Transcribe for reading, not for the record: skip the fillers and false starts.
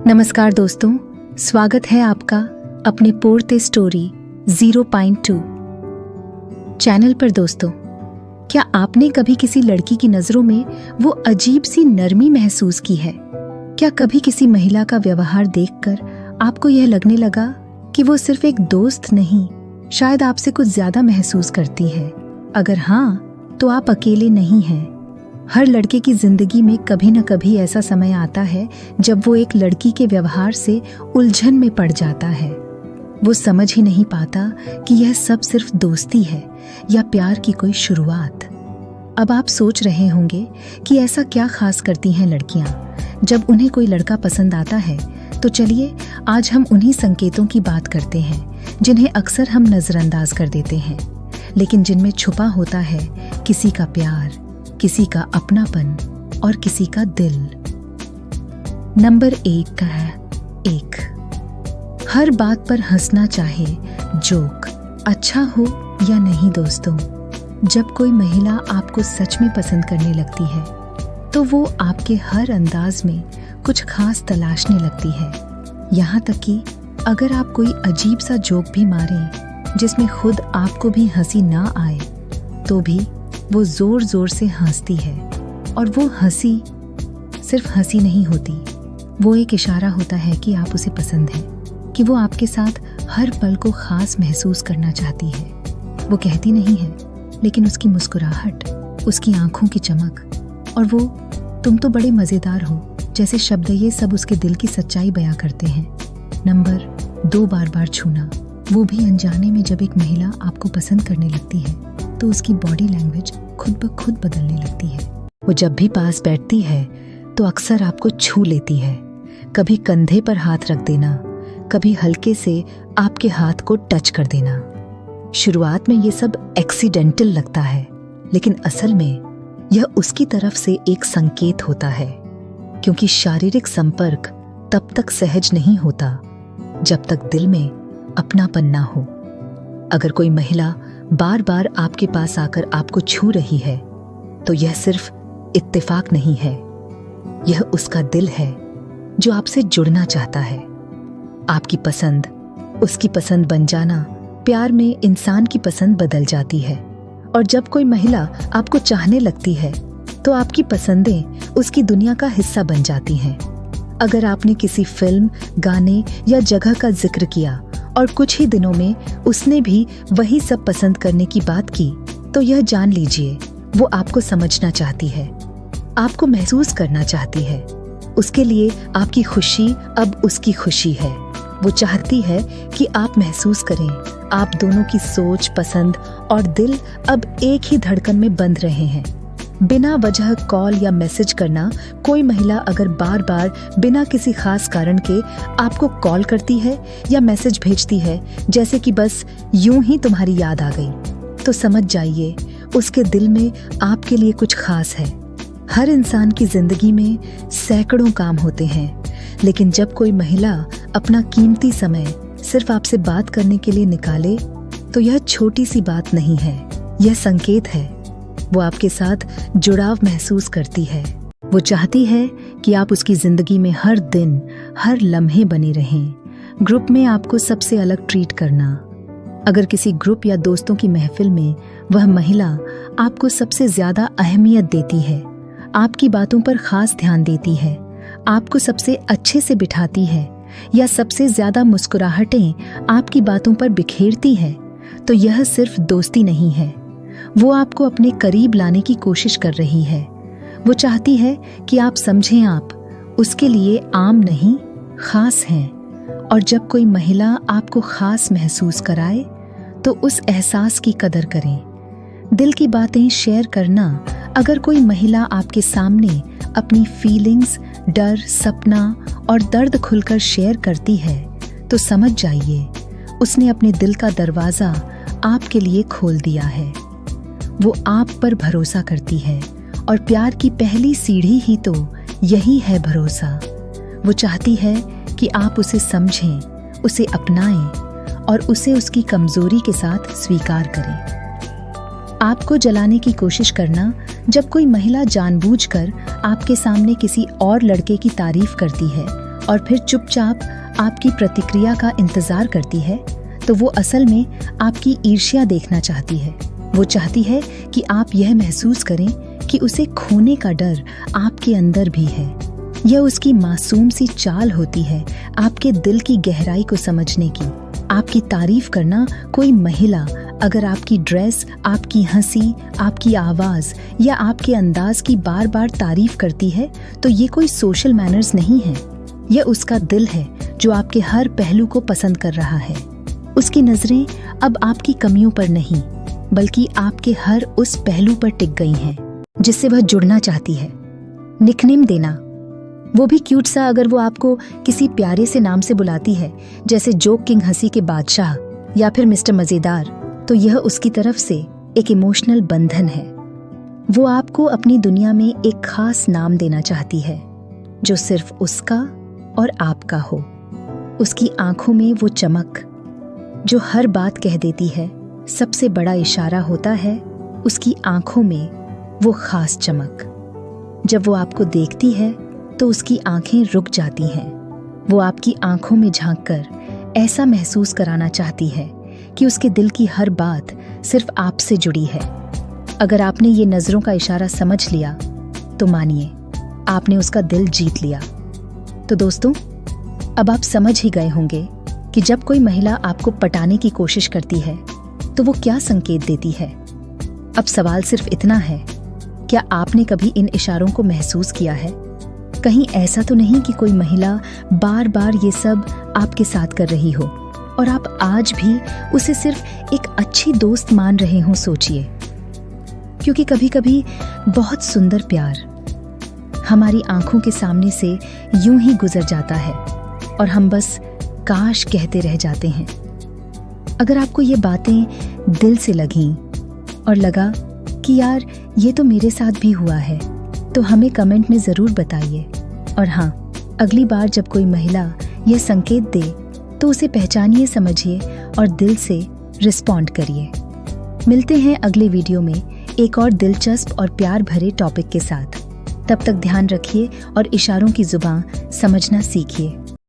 नमस्कार दोस्तों, स्वागत है आपका अपने पोरते स्टोरी 0.2 चैनल पर। दोस्तों, क्या आपने कभी किसी लड़की की नजरों में वो अजीब सी नरमी महसूस की है? क्या कभी किसी महिला का व्यवहार देखकर आपको यह लगने लगा कि वो सिर्फ एक दोस्त नहीं, शायद आपसे कुछ ज्यादा महसूस करती है? अगर हाँ, तो आप अकेले नहीं हैं। हर लड़के की जिंदगी में कभी न कभी ऐसा समय आता है जब वो एक लड़की के व्यवहार से उलझन में पड़ जाता है। वो समझ ही नहीं पाता कि यह सब सिर्फ दोस्ती है या प्यार की कोई शुरुआत। अब आप सोच रहे होंगे कि ऐसा क्या खास करती हैं लड़कियां जब उन्हें कोई लड़का पसंद आता है। तो चलिए आज हम उन्हीं संकेतों की बात करते हैं जिन्हें अक्सर हम नजरअंदाज कर देते हैं, लेकिन जिनमें छुपा होता है किसी का प्यार, किसी का अपनापन और किसी का दिल। नंबर 1 का है 1, हर बात पर हंसना चाहे। जोक अच्छा हो या नहीं दोस्तों, जब कोई महिला आपको सच में पसंद करने लगती है तो वो आपके हर अंदाज में कुछ खास तलाशने लगती है। यहाँ तक कि अगर आप कोई अजीब सा जोक भी मारें जिसमें खुद आपको भी हंसी ना आए, तो भी वो जोर जोर से हंसती है। और वो हंसी सिर्फ हंसी नहीं होती, वो एक इशारा होता है कि आप उसे पसंद हैं, कि वो आपके साथ हर पल को खास महसूस करना चाहती है। वो कहती नहीं है, लेकिन उसकी मुस्कुराहट, उसकी आंखों की चमक और वो तुम तो बड़े मजेदार हो जैसे शब्द, ये सब उसके दिल की सच्चाई बयां करते हैं। नंबर 2, बार बार छूना। वो भी अनजाने में जब एक महिला आपको पसंद करने लगती है तो उसकी बॉडी लैंग्वेज खुद ब खुद बदलने लगती है। वो जब भी पास बैठती है तो अक्सर आपको छू लेती है। कभी कंधे पर हाथ रख देना, कभी हल्के से आपके हाथ को टच कर देना। शुरुआत में ये सब एक्सीडेंटल लगता है, लेकिन असल में यह उसकी तरफ से एक संकेत होता है, क्योंकि शारीरिक संपर्क तब तक सहज नहीं होता जब तक दिल में अपनापन ना हो। अगर कोई महिला बार बार आपके पास आकर आपको छू रही है तो यह सिर्फ इत्तेफाक नहीं है, यह उसका दिल है जो आपसे जुड़ना चाहता है। आपकी पसंद उसकी पसंद बन जाना, प्यार में इंसान की पसंद बदल जाती है। और जब कोई महिला आपको चाहने लगती है तो आपकी पसंदें उसकी दुनिया का हिस्सा बन जाती हैं। अगर आपने किसी फिल्म, गाने या जगह का जिक्र किया और कुछ ही दिनों में उसने भी वही सब पसंद करने की बात की, तो यह जान लीजिए वो आपको समझना चाहती है, आपको महसूस करना चाहती है। उसके लिए आपकी खुशी अब उसकी खुशी है। वो चाहती है कि आप महसूस करें आप दोनों की सोच, पसंद और दिल अब एक ही धड़कन में बंध रहे हैं। बिना वजह कॉल या मैसेज करना। कोई महिला अगर बार बार बिना किसी खास कारण के आपको कॉल करती है या मैसेज भेजती है, जैसे कि बस यूं ही तुम्हारी याद आ गई, तो समझ जाइए उसके दिल में आपके लिए कुछ खास है। हर इंसान की जिंदगी में सैकड़ों काम होते हैं, लेकिन जब कोई महिला अपना कीमती समय सिर्फ आपसे बात करने के लिए निकाले तो यह छोटी सी बात नहीं है, यह संकेत है। वो आपके साथ जुड़ाव महसूस करती है। वो चाहती है कि आप उसकी जिंदगी में हर दिन, हर लम्हे बने रहें। ग्रुप में आपको सबसे अलग ट्रीट करना। अगर किसी ग्रुप या दोस्तों की महफिल में वह महिला आपको सबसे ज्यादा अहमियत देती है, आपकी बातों पर खास ध्यान देती है, आपको सबसे अच्छे से बिठाती है या सबसे ज्यादा मुस्कुराहटें आपकी बातों पर बिखेरती है, तो यह सिर्फ दोस्ती नहीं है, वो आपको अपने करीब लाने की कोशिश कर रही है। वो चाहती है कि आप समझें आप उसके लिए आम नहीं, खास हैं। और जब कोई महिला आपको खास महसूस कराए तो उस एहसास की कदर करें। दिल की बातें शेयर करना। अगर कोई महिला आपके सामने अपनी फीलिंग्स, डर, सपना और दर्द खुलकर शेयर करती है तो समझ जाइए उसने अपने दिल का दरवाजा आपके लिए खोल दिया है। वो आप पर भरोसा करती है और प्यार की पहली सीढ़ी ही तो यही है भरोसा। वो चाहती है कि आप उसे समझें, उसे अपनाएं और उसे उसकी कमजोरी के साथ स्वीकार करें। आपको जलाने की कोशिश करना। जब कोई महिला जानबूझकर आपके सामने किसी और लड़के की तारीफ करती है और फिर चुपचाप आपकी प्रतिक्रिया का इंतजार करती है, तो वो असल में आपकी ईर्ष्या देखना चाहती है। वो चाहती है कि आप यह महसूस करें कि उसे खोने का डर आपके अंदर भी है। यह उसकी मासूम सी चाल होती है आपके दिल की गहराई को समझने की। आपकी तारीफ करना कोई महिला अगर आपकी ड्रेस, आपकी हंसी, आपकी आवाज या आपके अंदाज की बार बार तारीफ करती है, तो ये कोई सोशल मैनर्स नहीं है। यह उसका दिल है जो आपके हर पहलू को पसंद कर रहा है। उसकी नजरें अब आपकी कमियों पर नहीं, बल्कि आपके हर उस पहलू पर टिक गई हैं जिससे वह जुड़ना चाहती है। निकनेम देना, वो भी क्यूट सा। अगर वो आपको किसी प्यारे से नाम से बुलाती है, जैसे जोक किंग, हंसी के बादशाह या फिर मिस्टर मजेदार, तो यह उसकी तरफ से एक इमोशनल बंधन है। वो आपको अपनी दुनिया में एक खास नाम देना चाहती है जो सिर्फ उसका और आपका हो। उसकी आंखों में वो चमक जो हर बात कह देती है, सबसे बड़ा इशारा होता है उसकी आंखों में वो खास चमक। जब वो आपको देखती है तो उसकी आंखें रुक जाती हैं। वो आपकी आंखों में झांककर ऐसा महसूस कराना चाहती है कि उसके दिल की हर बात सिर्फ आपसे जुड़ी है। अगर आपने ये नजरों का इशारा समझ लिया तो मानिए आपने उसका दिल जीत लिया। तो दोस्तों, अब आप समझ ही गए होंगे कि जब कोई महिला आपको पटाने की कोशिश करती है तो वो क्या संकेत देती है। अब सवाल सिर्फ इतना है, क्या आपने कभी इन इशारों को महसूस किया है? कहीं ऐसा तो नहीं कि कोई महिला बार बार ये सब आपके साथ कर रही हो और आप आज भी उसे सिर्फ एक अच्छी दोस्त मान रहे हो? सोचिए, क्योंकि कभी कभी बहुत सुंदर प्यार हमारी आंखों के सामने से यूं ही गुजर जाता है और हम बस काश कहते रह जाते हैं। अगर आपको ये बातें दिल से लगीं और लगा कि यार ये तो मेरे साथ भी हुआ है, तो हमें कमेंट में ज़रूर बताइए। और हाँ, अगली बार जब कोई महिला यह संकेत दे तो उसे पहचानिए, समझिए और दिल से रिस्पॉन्ड करिए। मिलते हैं अगले वीडियो में एक और दिलचस्प और प्यार भरे टॉपिक के साथ। तब तक ध्यान रखिए और इशारों की जुबान समझना सीखिए।